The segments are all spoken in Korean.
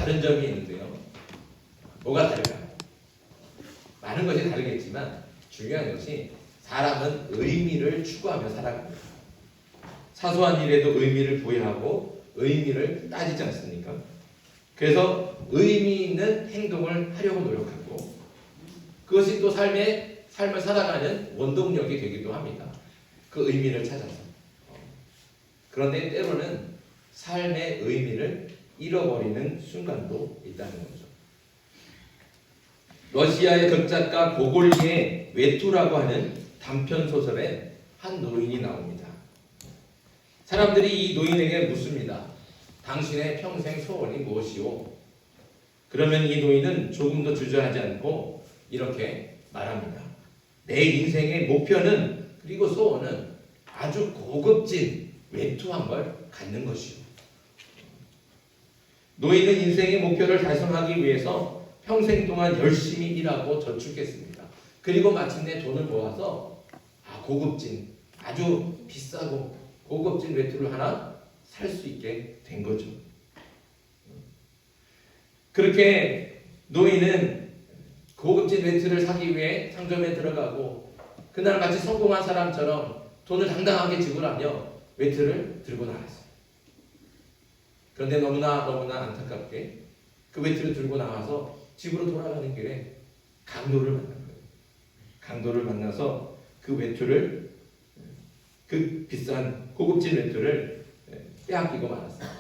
다른 점이 있는데요. 뭐가 다를까요? 많은 것이 다르겠지만 중요한 것이 사람은 의미를 추구하며 살아갑니다. 사소한 일에도 의미를 부여하고 의미를 따지지 않습니까? 그래서 의미 있는 행동을 하려고 노력하고 그것이 또 삶을 살아가는 원동력이 되기도 합니다. 그 의미를 찾아서. 그런데 때로는 삶의 의미를 잃어버리는 순간도 있다는 거죠. 러시아의 극작가 고골리의 외투라고 하는 단편 소설에 한 노인이 나옵니다. 사람들이 이 노인에게 묻습니다. 당신의 평생 소원이 무엇이오? 그러면 이 노인은 조금도 주저하지 않고 이렇게 말합니다. 내 인생의 목표는 그리고 소원은 아주 고급진 외투 한 벌 갖는 것이오. 노인은 인생의 목표를 달성하기 위해서 평생 동안 열심히 일하고 저축했습니다. 그리고 마침내 돈을 모아서 고급진 아주 비싸고 고급진 외투를 하나 살 수 있게 된 거죠. 그렇게 노인은 고급진 외투를 사기 위해 상점에 들어가고 그날 같이 성공한 사람처럼 돈을 당당하게 지불하며 외투를 들고 나갔어요. 그런데 너무나 안타깝게 그 외투를 들고 나와서 집으로 돌아가는 길에 강도를 만난 거예요. 강도를 만나서 그 외투를, 그 비싼 고급진 외투를 빼앗기고 말았습니다.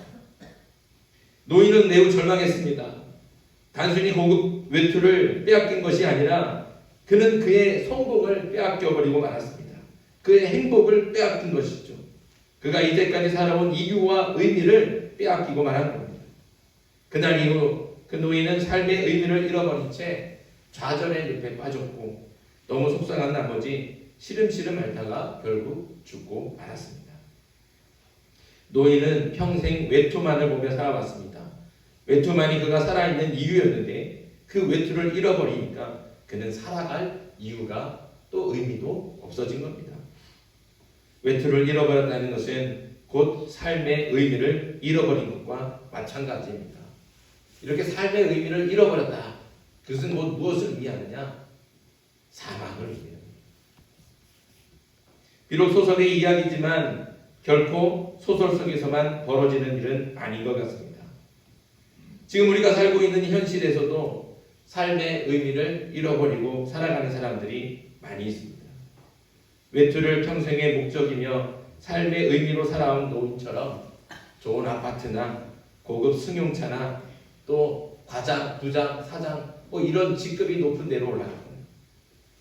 노인은 매우 절망했습니다. 단순히 고급 외투를 빼앗긴 것이 아니라 그는 그의 성공을 빼앗겨버리고 말았습니다. 그의 행복을 빼앗긴 것이죠. 그가 이제까지 살아온 이유와 의미를 빼앗기고 말한 겁니다. 그날 이후 그 노인은 삶의 의미를 잃어버린 채 좌절의 늪에 빠졌고 너무 속상한 나머지 시름시름 앓다가 결국 죽고 말았습니다. 노인은 평생 외투만을 보며 살아왔습니다. 외투만이 그가 살아있는 이유였는데 그 외투를 잃어버리니까 그는 살아갈 이유가 또 의미도 없어진 겁니다. 외투를 잃어버렸다는 것은 곧 삶의 의미를 잃어버린 것과 마찬가지입니다. 이렇게 삶의 의미를 잃어버렸다. 그것은 곧 무엇을 의미하느냐? 사망을 의미합니다. 비록 소설의 이야기지만 결코 소설 속에서만 벌어지는 일은 아닌 것 같습니다. 지금 우리가 살고 있는 현실에서도 삶의 의미를 잃어버리고 살아가는 사람들이 많이 있습니다. 외투를 평생의 목적이며 삶의 의미로 살아온 노인처럼 좋은 아파트나 고급 승용차나 또 과장, 부장, 사장 이런 직급이 높은 데로 올라가고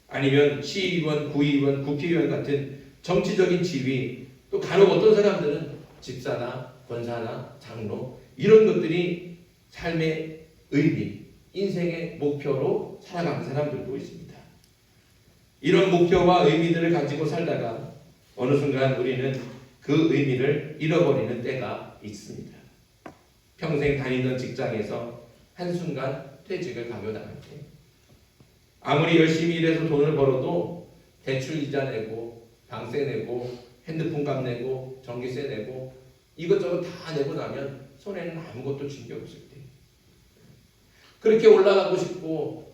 아니면 시의원, 구의원, 국회의원 같은 정치적인 지위 또 간혹 어떤 사람들은 집사나 권사나 장로 이런 것들이 삶의 의미, 인생의 목표로 살아가는 사람들도 있습니다. 이런 목표와 의미들을 가지고 살다가 어느 순간 우리는 그 의미를 잃어버리는 때가 있습니다. 평생 다니던 직장에서 한순간 퇴직을 강요당할 때 아무리 열심히 일해서 돈을 벌어도 대출 이자 내고 방세 내고 핸드폰 값 내고 전기세 내고 이것저것 다 내고 나면 손에는 아무것도 쥔 게 없을 때 그렇게 올라가고 싶고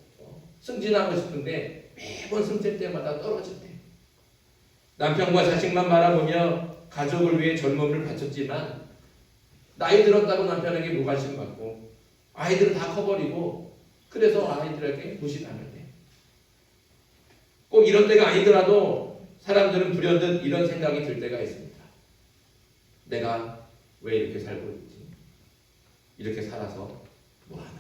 승진하고 싶은데 매번 승진 때마다 떨어질 때 남편과 자식만 바라보며 가족을 위해 젊음을 바쳤지만 나이 들었다고 남편에게 무관심 받고 아이들은 다 커버리고 그래서 아이들에게 무시당할 때 꼭 이런 때가 아니더라도 사람들은 불현듯 이런 생각이 들 때가 있습니다. 내가 왜 이렇게 살고 있지? 이렇게 살아서 뭐하나?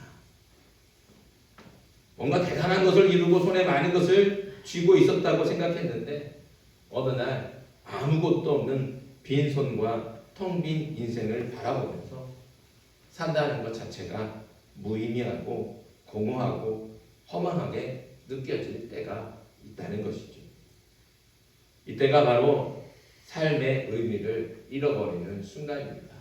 뭔가 대단한 것을 이루고 손에 많은 것을 쥐고 있었다고 생각했는데 어느 날 아무것도 없는 빈손과 텅 빈 인생을 바라보면서 산다는 것 자체가 무의미하고 공허하고 허망하게 느껴질 때가 있다는 것이죠. 이때가 바로 삶의 의미를 잃어버리는 순간입니다.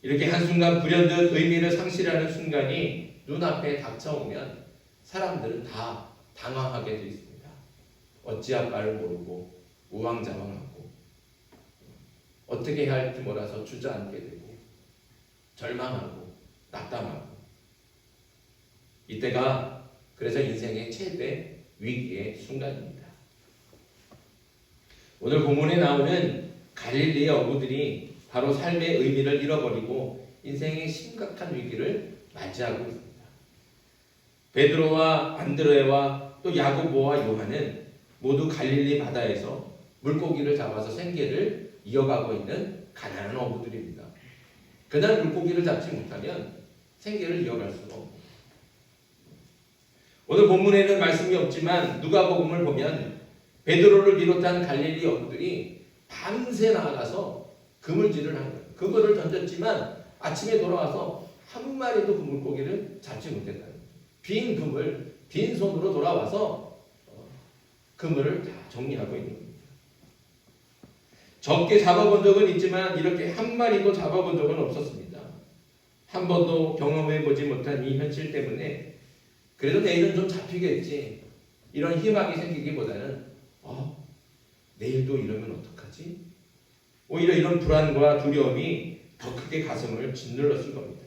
이렇게 한순간 불현듯 의미를 상실하는 순간이 눈앞에 닥쳐오면 사람들은 다 당황하게 되어 있습니다. 어찌할 바를 모르고 우왕좌왕하고 어떻게 해야 할지 몰라서 주저앉게 되고 절망하고 낙담하고, 이때가 그래서 인생의 최대 위기의 순간입니다. 오늘 본문에 나오는 갈릴리의 어부들이 바로 삶의 의미를 잃어버리고 인생의 심각한 위기를 맞이하고 있습니다. 베드로와 안드레와 또 야고보와 요한은 모두 갈릴리 바다에서 물고기를 잡아서 생계를 이어가고 있는 가난한 어부들입니다. 그날 물고기를 잡지 못하면 생계를 이어갈 수가 없습니다. 오늘 본문에는 말씀이 없지만 누가복음을 보면 베드로를 비롯한 갈릴리 어부들이 밤새 나아가서 그물질을 한 거예요. 그거를 던졌지만 아침에 돌아와서 한 마리도 그 물고기를 잡지 못했다는 거예요. 빈 그물, 빈 손으로 돌아와서 그물을 다 정리하고 있는 겁니다. 적게 잡아본 적은 있지만 이렇게 한 마리도 잡아본 적은 없었습니다. 한 번도 경험해보지 못한 이 현실 때문에 그래도 내일은 좀 잡히겠지, 이런 희망이 생기기보다는 내일도 이러면 어떡하지? 오히려 이런 불안과 두려움이 더 크게 가슴을 짓눌렀을 겁니다.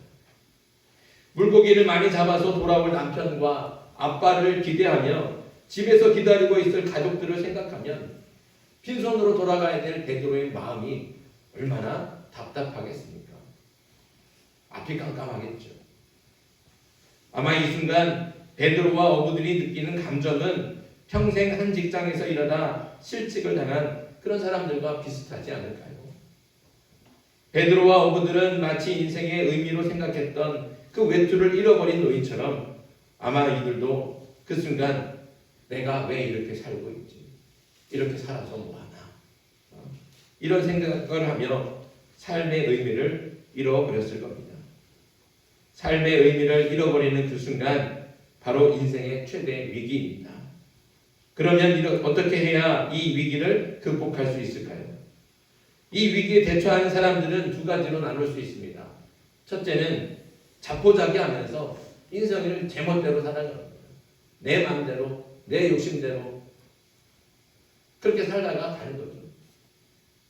물고기를 많이 잡아서 돌아올 남편과 아빠를 기대하며 집에서 기다리고 있을 가족들을 생각하면 빈손으로 돌아가야 될 베드로의 마음이 얼마나 답답하겠습니까? 앞이 깜깜하겠죠. 아마 이 순간 베드로와 어부들이 느끼는 감정은 평생 한 직장에서 일하다 실직을 당한 그런 사람들과 비슷하지 않을까요? 베드로와 어부들은 마치 인생의 의미로 생각했던 그 외투를 잃어버린 노인처럼 아마 이들도 그 순간 내가 왜 이렇게 살고 있지? 이렇게 살아서 뭐하나? 이런 생각을 하며 삶의 의미를 잃어버렸을 겁니다. 삶의 의미를 잃어버리는 그 순간 바로 인생의 최대 위기입니다. 그러면 어떻게 해야 이 위기를 극복할 수 있을까요? 이 위기에 대처하는 사람들은 두 가지로 나눌 수 있습니다. 첫째는 자포자기하면서 인생을 제멋대로 살아가는 거예요. 내 마음대로, 내 욕심대로 그렇게 살다가 가는 거죠.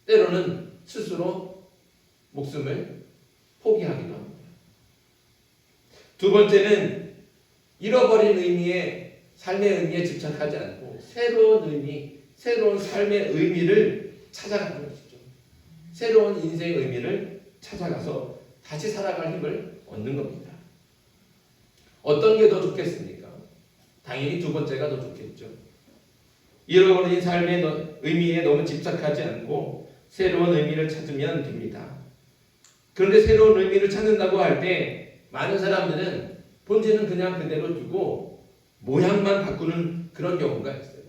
때로는 스스로 목숨을 포기하기도 합니다. 두 번째는 잃어버린 의미에, 삶의 의미에 집착하지 않고 새로운 의미, 새로운 삶의 의미를 찾아가는 것이죠. 새로운 인생의 의미를 찾아가서 다시 살아갈 힘을 얻는 겁니다. 어떤 게 더 좋겠습니까? 당연히 두 번째가 더 좋겠죠. 잃어버린 삶의 의미에 너무 집착하지 않고 새로운 의미를 찾으면 됩니다. 그런데 새로운 의미를 찾는다고 할 때 많은 사람들은 본질은 그냥 그대로 두고 모양만 바꾸는 그런 경우가 있어요.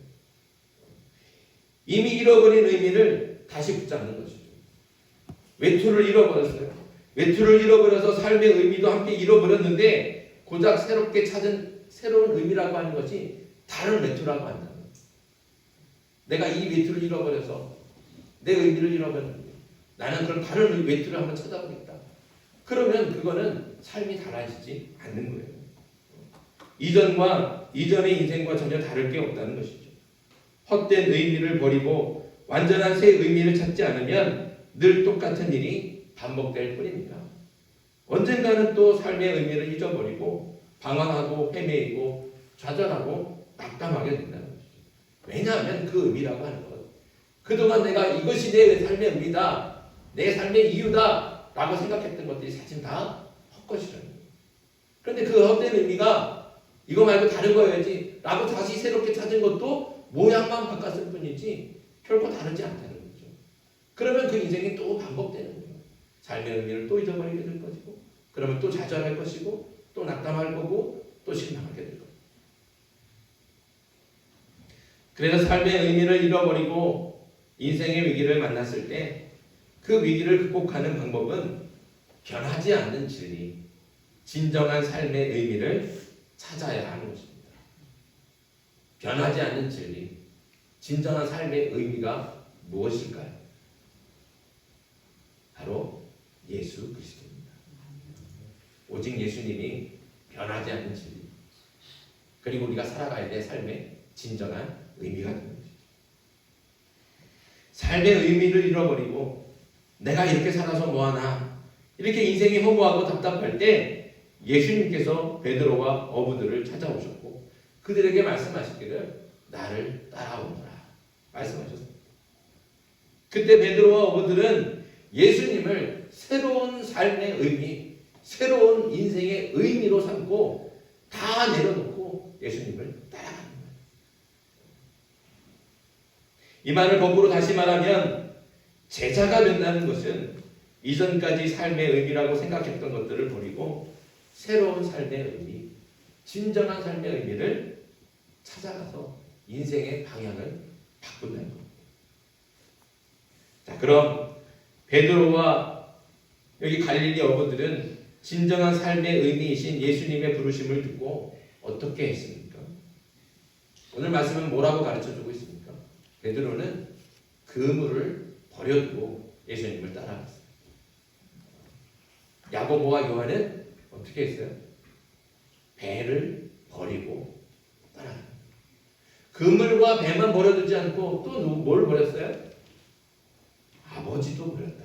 이미 잃어버린 의미를 다시 붙잡는 것이죠. 외투를 잃어버렸어요. 외투를 잃어버려서 삶의 의미도 함께 잃어버렸는데 고작 새롭게 찾은 새로운 의미라고 하는 것이 다른 외투라고 한다는 거예요. 내가 이 외투를 잃어버려서 내 의미를 잃어버렸는데 나는 그럼 다른 외투를 한번 찾아보겠다. 그러면 그거는 삶이 달라지지 않는 거예요. 이전의 인생과 전혀 다를 게 없다는 것이죠. 헛된 의미를 버리고 완전한 새 의미를 찾지 않으면 늘 똑같은 일이 반복될 뿐입니다. 언젠가는 또 삶의 의미를 잊어버리고 방황하고 헤매이고 좌절하고 낙담하게 된다는 것이죠. 왜냐하면 그 의미라고 하는 것, 그동안 내가 이것이 내 삶의 의미다, 내 삶의 이유다 라고 생각했던 것들이 사실 다 헛것이라는 거예요. 그런데 그 헛된 의미가 이거 말고 다른 거여야지 라고 다시 새롭게 찾은 것도 모양만 바꿨을 뿐이지 결코 다르지 않다는 거죠. 그러면 그 인생이 또 반복되는 거예요. 삶의 의미를 또 잊어버리게 될 것이고, 그러면 또 좌절할 것이고, 또 낙담할 거고, 또 실망하게 될 거예요. 그래서 삶의 의미를 잃어버리고 인생의 위기를 만났을 때 그 위기를 극복하는 방법은 변하지 않는 진리, 진정한 삶의 의미를 찾아야 하는 것입니다. 변하지 않는 진리, 진정한 삶의 의미가 무엇일까요? 바로 예수 그리스도입니다. 오직 예수님이 변하지 않는 진리, 그리고 우리가 살아가야 될 삶의 진정한 의미가 되는 것이죠. 삶의 의미를 잃어버리고 내가 이렇게 살아서 뭐하나, 이렇게 인생이 허무하고 답답할 때 예수님께서 베드로와 어부들을 찾아오셨고 그들에게 말씀하시기를 나를 따라오너라 말씀하셨습니다. 그때 베드로와 어부들은 예수님을 새로운 삶의 의미, 새로운 인생의 의미로 삼고 다 내려놓고 예수님을 따라가는 거예요. 이 말을 거꾸로 다시 말하면 제자가 된다는 것은 이전까지 삶의 의미라고 생각했던 것들을 버리고 새로운 삶의 의미, 진정한 삶의 의미를 찾아가서 인생의 방향을 바꾼다는 겁니다. 자, 그럼 베드로와 여기 갈릴리 어부들은 진정한 삶의 의미이신 예수님의 부르심을 듣고 어떻게 했습니까? 오늘 말씀은 뭐라고 가르쳐주고 있습니까? 베드로는 그물을 버려두고 예수님을 따라갔어요. 야고보와 요한은 어떻게 했어요? 배를 버리고 따라갔어요. 그물과 배만 버려두지 않고 또 뭘 버렸어요? 아버지도 버렸다.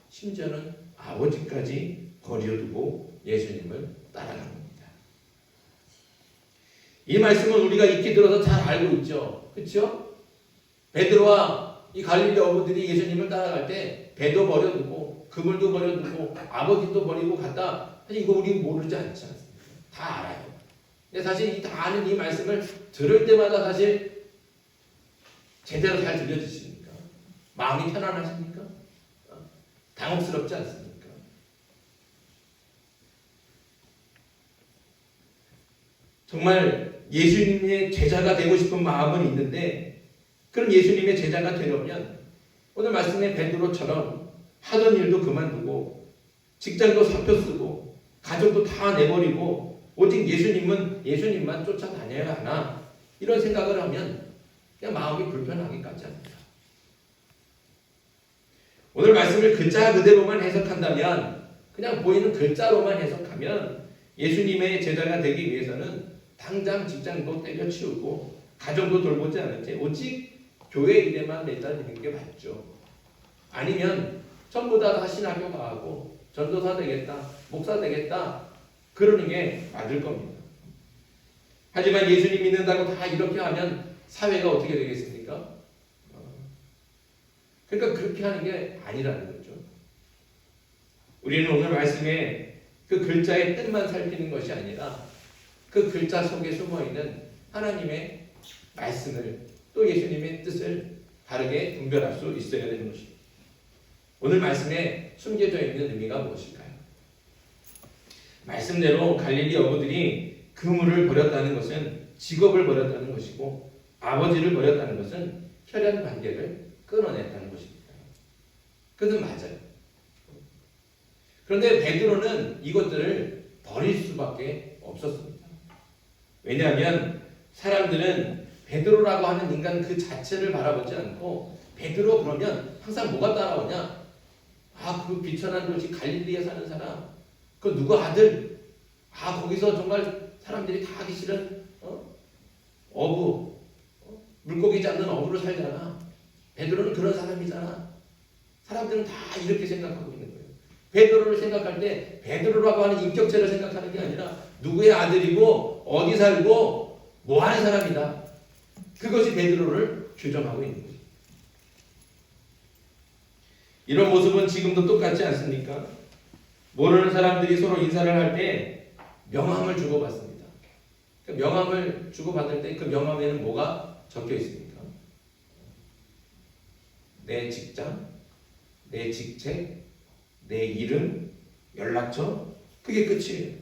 심지어는 아버지까지 버려두고 예수님을 따라간 겁니다. 이 말씀은 우리가 익히 들어서 잘 알고 있죠. 그렇죠? 베드로와 이 갈릴리 어부들이 예수님을 따라갈 때 배도 버려두고 그물도 버려두고 아버지도 버리고 갔다. 사실 이거 우리 모르지 않지 않습니까? 다 알아요. 근데 사실 다 아는 이 말씀을 들을 때마다 사실 제대로 잘 들려지십니까? 마음이 편안하십니까? 당혹스럽지 않습니까? 정말 예수님의 제자가 되고 싶은 마음은 있는데 그럼 예수님의 제자가 되려면 오늘 말씀의 베드로처럼 하던 일도 그만두고 직장도 사표 쓰고 가족도 다 내버리고 오직 예수님만 쫓아다녀야 하나 이런 생각을 하면 그냥 마음이 불편하기까지 합니다. 오늘 말씀을 글자 그대로만 해석한다면 그냥 보이는 글자로만 해석하면 예수님의 제자가 되기 위해서는 당장 직장도 때려치우고 가정도 돌보지 않은 채 오직 교회 일에만 매달리는 게 맞죠. 아니면 전부 다 신학교 가고 전도사 되겠다, 목사 되겠다 그러는 게 맞을 겁니다. 하지만 예수님 믿는다고 다 이렇게 하면 사회가 어떻게 되겠습니까? 그러니까 그렇게 하는 게 아니라는 거죠. 우리는 오늘 말씀에 그 글자의 뜻만 살피는 것이 아니라 그 글자 속에 숨어있는 하나님의 말씀을 또 예수님의 뜻을 바르게 분별할 수 있어야 되는 것입니다. 오늘 말씀에 숨겨져 있는 의미가 무엇일까요? 말씀대로 갈릴리 어부들이 그물을 버렸다는 것은 직업을 버렸다는 것이고 아버지를 버렸다는 것은 혈연 관계를 끊어냈다는 것입니다. 그것은 맞아요. 그런데 베드로는 이것들을 버릴 수밖에 없었습니다. 왜냐하면 사람들은 베드로라고 하는 인간 그 자체를 바라보지 않고 베드로 그러면 항상 뭐가 따라오냐? 그 비천한 도시 갈릴리에 사는 사람, 그 누구 아들, 거기서 정말 사람들이 다 하기 싫은 어부, 물고기 잡는 어부로 살잖아. 베드로는 그런 사람이잖아. 사람들은 다 이렇게 생각하고 있는 거예요. 베드로를 생각할 때 베드로라고 하는 인격체를 생각하는 게 아니라 누구의 아들이고 어디 살고 뭐 하는 사람이다. 그것이 베드로를 규정하고 있는 거예요. 이런 모습은 지금도 똑같지 않습니까? 모르는 사람들이 서로 인사를 할 때 명함을 주고받습니다. 그 명함을 주고받을 때 그 명함에는 뭐가 적혀 있습니까? 내 직장, 내 직책, 내 이름, 연락처, 그게 끝이에요.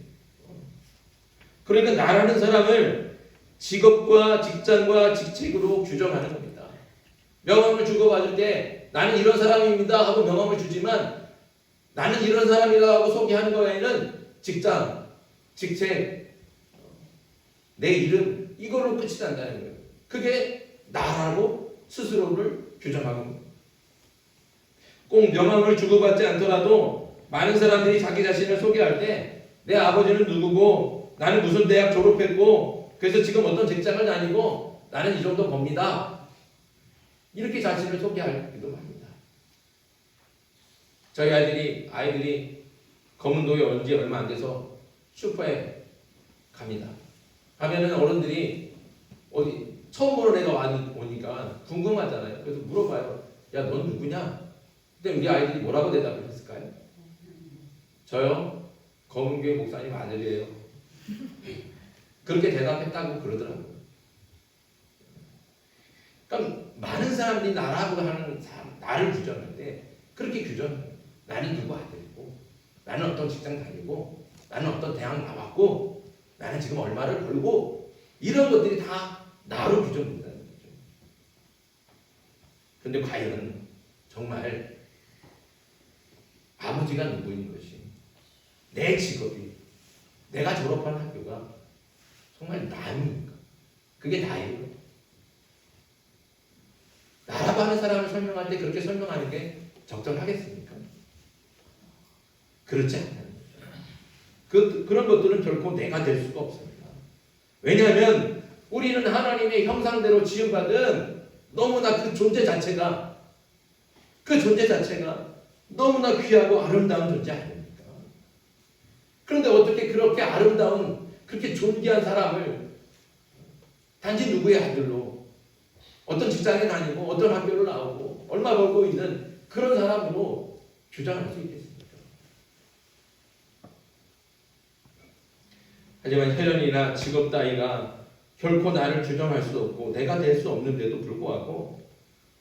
그러니까 나라는 사람을 직업과 직장과 직책으로 규정하는 겁니다. 명함을 주고받을 때 나는 이런 사람입니다 하고 명함을 주지만 나는 이런 사람이다 하고 소개하는 거에는 직장, 직책, 내 이름 이걸로 끝이 난다는 거예요. 그게 나라고 스스로를 규정하는 겁니다. 꼭 명함을 주고받지 않더라도 많은 사람들이 자기 자신을 소개할 때 내 아버지는 누구고 나는 무슨 대학 졸업했고 그래서 지금 어떤 직장을 다니고 나는 이 정도 법니다. 이렇게 자신을 소개하기도 합니다. 저희 아이들이 검은도에 온 지 얼마 안 돼서 슈퍼에 갑니다. 가면은 어른들이 어디 처음 보는 애가 오니까 궁금하잖아요. 그래서 물어봐요. 야, 넌 누구냐? 근데 우리 아이들이 뭐라고 대답을 했을까요? 저요? 검은교회 목사님 아들이에요. 그렇게 대답했다고 그러더라고요. 그러니까 많은 사람들이 나라고 하는 사람, 나를 규정할 때 그렇게 규정해요. 나는 누구 아들이고, 나는 어떤 직장 다니고, 나는 어떤 대학 나왔고, 나는 지금 얼마를 벌고, 이런 것들이 다 나로 규정된다는 거죠. 그런데 과연 정말 아버지가 누구인 것이, 내 직업이, 내가 졸업한 학교가 정말 나입니까? 그게 나예요. 나라고 하는 사람을 설명할 때 그렇게 설명하는 게 적절하겠습니까? 그렇지 않아요. 그런 것들은 결코 내가 될 수가 없습니다. 왜냐하면 우리는 하나님의 형상대로 지음받은 너무나 그 존재 자체가 너무나 귀하고 아름다운 존재 아닙니까? 그런데 어떻게 그렇게 아름다운 그렇게 존귀한 사람을 단지 누구의 아들로 어떤 직장에 다니고 어떤 학교를 나오고 얼마 벌고 있는 그런 사람으로 규정할 수 있겠습니까? 하지만 혈연이나 직업 따위가 결코 나를 규정할 수 없고 내가 될 수 없는데도 불구하고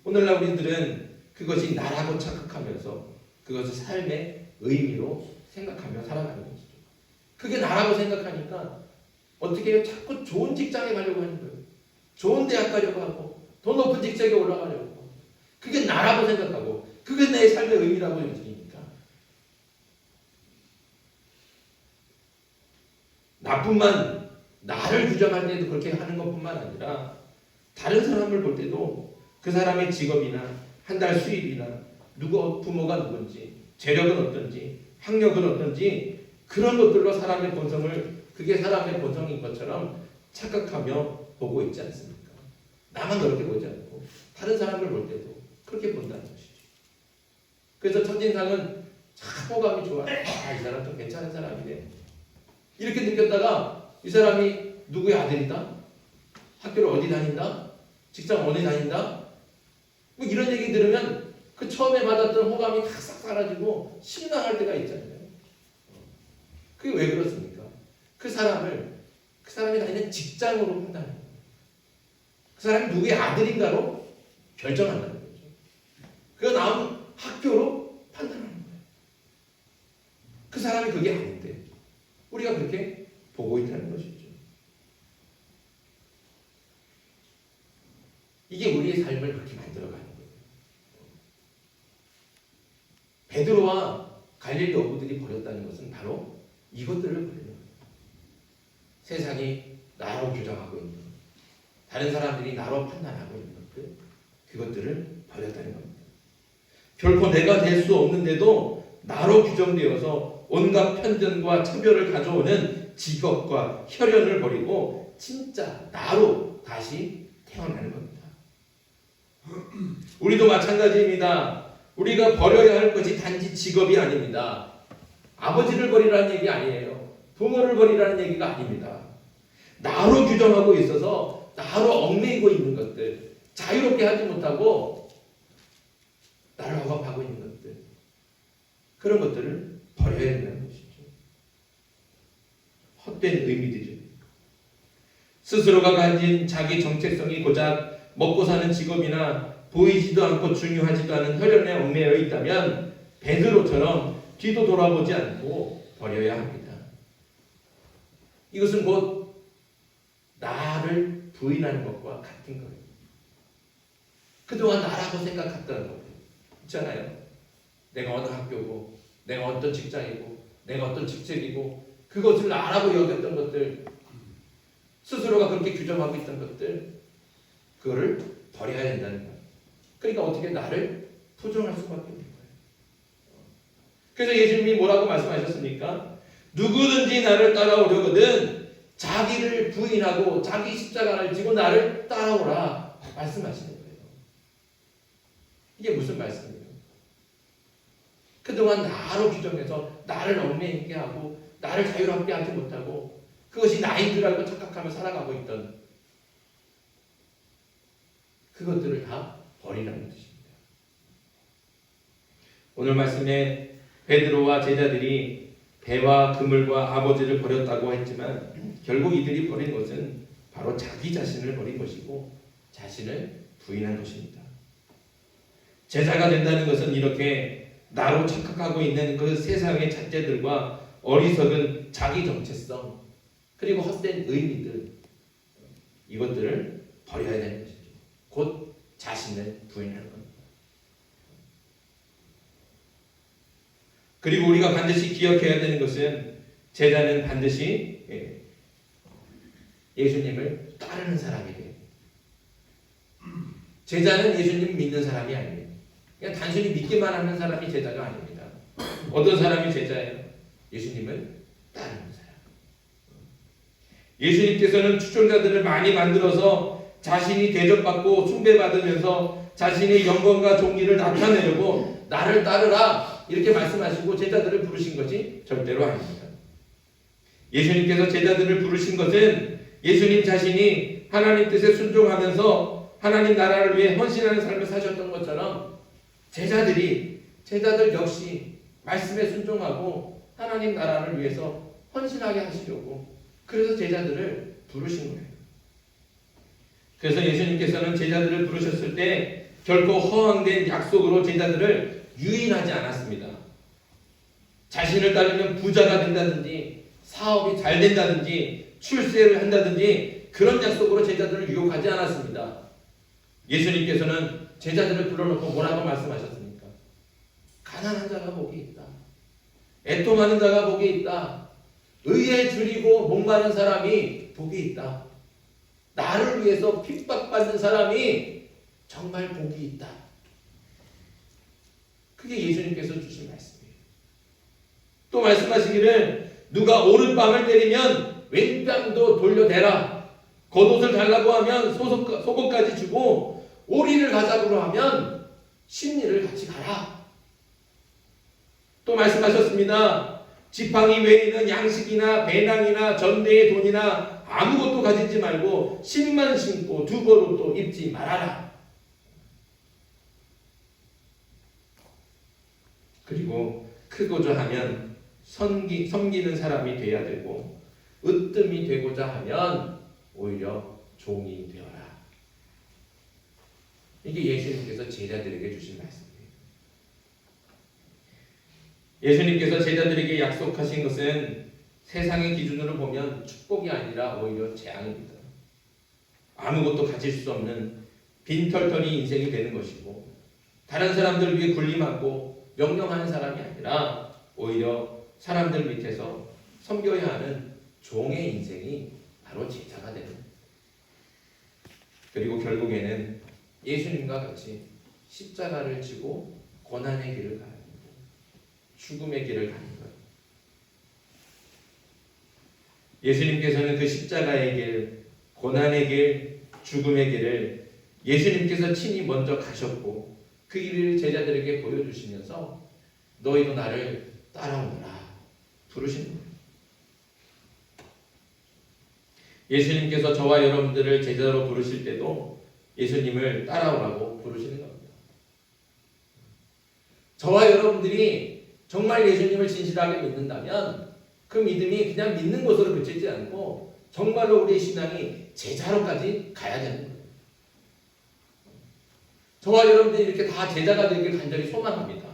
오늘날 우리들은 그것이 나라고 착각하면서 그것을 삶의 의미로 생각하며 살아가는 것이죠. 그게 나라고 생각하니까 어떻게 해요? 자꾸 좋은 직장에 가려고 하는 거예요. 좋은 대학 가려고 하고 더 높은 직책에 올라가려고 하고 그게 나라고 생각하고 그게 내 삶의 의미라고 여기니까 나뿐만 나를 규정할 때도 그렇게 하는 것뿐만 아니라 다른 사람을 볼 때도 그 사람의 직업이나 한 달 수입이나 부모가 누군지 재력은 어떤지 학력은 어떤지 그런 것들로 사람의 본성을 그게 사람의 본성인 것처럼 착각하며 보고 있지 않습니까? 나만 그렇게 보지 않고 다른 사람을 볼 때도 그렇게 본다는 것이죠. 그래서 첫인상은 참 호감이 좋아요. 아, 이 사람 좀 괜찮은 사람이네. 이렇게 느꼈다가 이 사람이 누구의 아들이다? 학교를 어디 다닌다? 직장 어디 다닌다? 뭐 이런 얘기 들으면 그 처음에 받았던 호감이 다 싹 사라지고 실망할 때가 있잖아요. 그게 왜 그렇습니까? 그 사람이 다니는 직장으로 판단해요. 그 사람이 누구의 아들인가로 결정한다는 거죠. 그 나온 학교로 판단하는 거예요. 그 사람이 그게 아닌데 우리가 그렇게 보고 있다는 것이죠. 이게 우리의 삶을 그렇게 만들어가는 거예요. 베드로와 갈릴리 어부들이 버렸다는 것은 바로 이것들을 버리는 거예요. 세상이 나로 규정하고 있는 것, 다른 사람들이 나로 판단하고 있는 것들, 그것들을 버렸다는 겁니다. 결코 내가 될 수 없는데도 나로 규정되어서 온갖 편견과 차별을 가져오는 직업과 혈연을 버리고 진짜 나로 다시 태어나는 겁니다. 우리도 마찬가지입니다. 우리가 버려야 할 것이 단지 직업이 아닙니다. 아버지를 버리라는 얘기 아니에요. 부모를 버리라는 얘기가 아닙니다. 나로 규정하고 있어서 나로 얽매이고 있는 것들, 자유롭게 하지 못하고 나를 억압하고 있는 것들, 그런 것들을 버려야 된다는 것이죠. 헛된 의미들이죠. 스스로가 가진 자기 정체성이 고작 먹고 사는 직업이나 보이지도 않고 중요하지도 않은 혈연에 얽매여 있다면 베드로처럼 뒤도 돌아보지 않고 버려야 합니다. 이것은 곧 나를 부인하는 것과 같은 거예요. 그동안 나라고 생각했던 것 있잖아요. 내가 어느 학교고 내가 어떤 직장이고 내가 어떤 직책이고 그것을 나라고 여겼던 것들 스스로가 그렇게 규정하고 있던 것들 그거를 버려야 된다는 거예요. 그러니까 어떻게 나를 부정할 수밖에 없는 거예요. 그래서 예수님이 뭐라고 말씀하셨습니까? 누구든지 나를 따라오려거든 자기를 부인하고 자기 십자가를 지고 나를 따라오라 말씀하시는 거예요. 이게 무슨 말씀이에요? 그동안 나로 규정해서 나를 얽매이게 하고 나를 자유롭게 하지 못하고 그것이 나인 줄 알고 착각하며 살아가고 있던 그것들을 다 버리라는 뜻입니다. 오늘 말씀에 베드로와 제자들이 배와 그물과 아버지를 버렸다고 했지만 결국 이들이 버린 것은 바로 자기 자신을 버린 것이고 자신을 부인한 것입니다. 제자가 된다는 것은 이렇게 나로 착각하고 있는 그 세상의 잣대들과 어리석은 자기 정체성 그리고 헛된 의미들 이것들을 버려야 되는 것이죠. 곧 자신을 부인하는 겁니다. 그리고 우리가 반드시 기억해야 되는 것은 제자는 반드시 예수님을 따르는 사람이 돼요. 제자는 예수님 믿는 사람이 아니에요. 그냥 단순히 믿기만 하는 사람이 제자가 아닙니다. 어떤 사람이 제자예요? 예수님을 따르는 사람. 예수님께서는 추종자들을 많이 만들어서 자신이 대접받고 숭배받으면서 자신의 영광과 존귀를 나타내려고 나를 따르라 이렇게 말씀하시고 제자들을 부르신 것이 절대로 아닙니다. 예수님께서 제자들을 부르신 것은 예수님 자신이 하나님 뜻에 순종하면서 하나님 나라를 위해 헌신하는 삶을 사셨던 것처럼 제자들 역시 말씀에 순종하고 하나님 나라를 위해서 헌신하게 하시려고 그래서 제자들을 부르신 거예요. 그래서 예수님께서는 제자들을 부르셨을 때 결코 허황된 약속으로 제자들을 유인하지 않았습니다. 자신을 따르면 부자가 된다든지 사업이 잘 된다든지 출세를 한다든지 그런 약속으로 제자들을 유혹하지 않았습니다. 예수님께서는 제자들을 불러놓고 뭐라고 말씀하셨습니까? 가난한 자가 복이 있다. 애통하는 자가 복이 있다. 의에 줄이고 목마른 사람이 복이 있다. 나를 위해서 핍박받는 사람이 정말 복이 있다. 그게 예수님께서 주신 말씀이에요. 또 말씀하시기를 누가 오른뺨을 때리면 왼뺨도 돌려대라. 겉옷을 달라고 하면 속옷까지 주고 오리를 가자고 하면 심리를 같이 가라. 또 말씀하셨습니다. 지팡이 외에는 양식이나 배낭이나 전대의 돈이나 아무것도 가지지 말고 신만 신고 두벌옷도 입지 말아라. 그리고 크고자 하면 섬기는 사람이 돼야 되고 으뜸이 되고자 하면 오히려 종이 되어라. 이게 예수님께서 제자들에게 주신 말씀이에요. 예수님께서 제자들에게 약속하신 것은 세상의 기준으로 보면 축복이 아니라 오히려 재앙입니다. 아무것도 가질 수 없는 빈털터리 인생이 되는 것이고 다른 사람들 위해 군림하고 명령하는 사람이 아니라 오히려 사람들 밑에서 섬겨야 하는 종의 인생이 바로 제자가 되는, 그리고 결국에는 예수님과 같이 십자가를 지고 고난의 길을 가는 거예요. 죽음의 길을 가는 거예요. 예수님께서는 그 십자가의 길, 고난의 길, 죽음의 길을 예수님께서 친히 먼저 가셨고 그 길을 제자들에게 보여주시면서 너희도 나를 따라오너라 부르시는 거예요. 예수님께서 저와 여러분들을 제자로 부르실 때도 예수님을 따라오라고 부르시는 겁니다. 저와 여러분들이 정말 예수님을 진실하게 믿는다면 그 믿음이 그냥 믿는 것으로 그치지 않고 정말로 우리의 신앙이 제자로까지 가야 되는 거예요. 저와 여러분들이 이렇게 다 제자가 되길 간절히 소망합니다.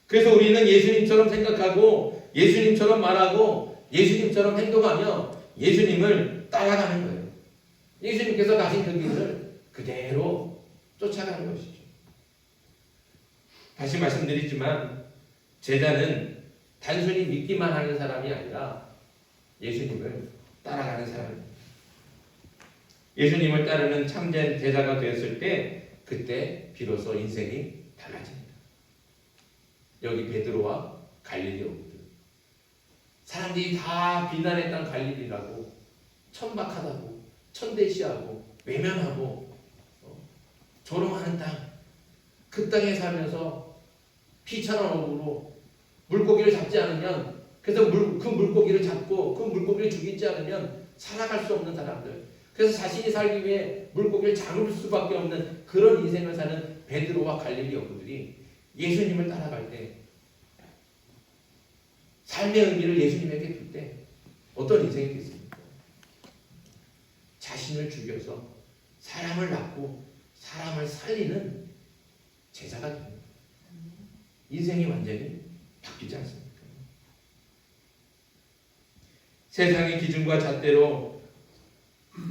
그래서 우리는 예수님처럼 생각하고 예수님처럼 말하고 예수님처럼 행동하며 예수님을 따라가는 거예요. 예수님께서 가신 그 길을 그대로 쫓아가는 것이죠. 다시 말씀드리지만 제자는 단순히 믿기만 하는 사람이 아니라 예수님을 따라가는 사람입니다. 예수님을 따르는 참된 제자가 되었을 때 그때 비로소 인생이 달라집니다. 여기 베드로와 갈릴리 어부들, 사람들이 다 비난했던 갈릴리라고 천박하다고 천대시하고 외면하고 조롱하는 땅, 그 땅에 살면서 비천한 어부로 물고기를 잡지 않으면 그래서 그 물고기를 잡고 그 물고기를 죽이지 않으면 살아갈 수 없는 사람들. 그래서 자신이 살기 위해 물고기를 잡을 수밖에 없는 그런 인생을 사는 베드로와 갈릴리 어부들이 예수님을 따라갈 때, 삶의 의미를 예수님에게 줄 때 어떤 인생이 됐습니까? 자신을 죽여서 사람을 낳고 사람을 살리는 제자가 됩니다. 인생이 완전히 바뀌지 않습니까? 세상의 기준과 잣대로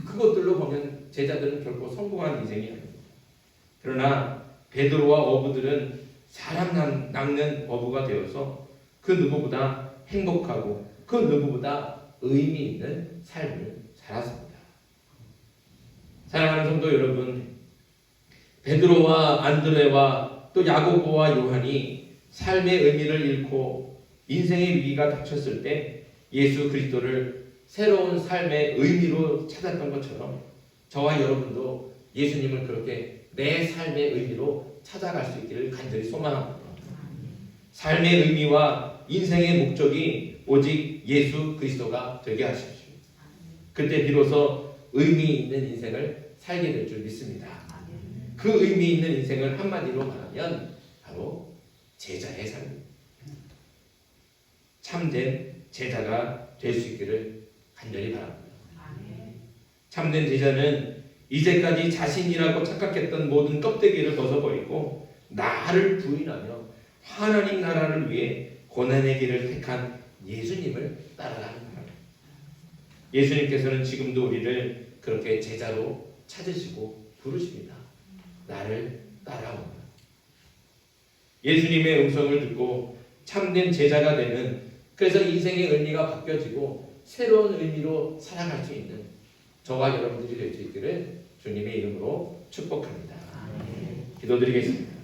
그것들로 보면 제자들은 결코 성공한 인생이 아닙니다. 그러나 베드로와 어부들은 사람 낚는 어부가 되어서 그 누구보다 행복하고 그 누구보다 의미 있는 삶을 살았습니다. 사랑하는 성도 여러분, 베드로와 안드레와 또 야고보와 요한이 삶의 의미를 잃고 인생의 위기가 닥쳤을 때 예수 그리스도를 새로운 삶의 의미로 찾았던 것처럼 저와 여러분도 예수님을 그렇게 내 삶의 의미로 찾아갈 수 있기를 간절히 소망합니다. 삶의 의미와 인생의 목적이 오직 예수 그리스도가 되게 하십시오. 그때 비로소 의미 있는 인생을 살게 될 줄 믿습니다. 그 의미 있는 인생을 한마디로 말하면 바로 제자의 삶입니다. 참된 제자가 될 수 있기를 간절히 바랍니다. 참된 제자는 이제까지 자신이라고 착각했던 모든 껍데기를 벗어버리고 나를 부인하며 하나님 나라를 위해 고난의 길을 택한 예수님을 따라가는 거예요. 예수님께서는 지금도 우리를 그렇게 제자로 찾으시고 부르십니다. 나를 따라오라. 예수님의 음성을 듣고 참된 제자가 되는, 그래서 인생의 의미가 바뀌어지고 새로운 의미로 살아갈 수 있는 저와 여러분들이 될 수 있기를 주님의 이름으로 축복합니다. 기도드리겠습니다.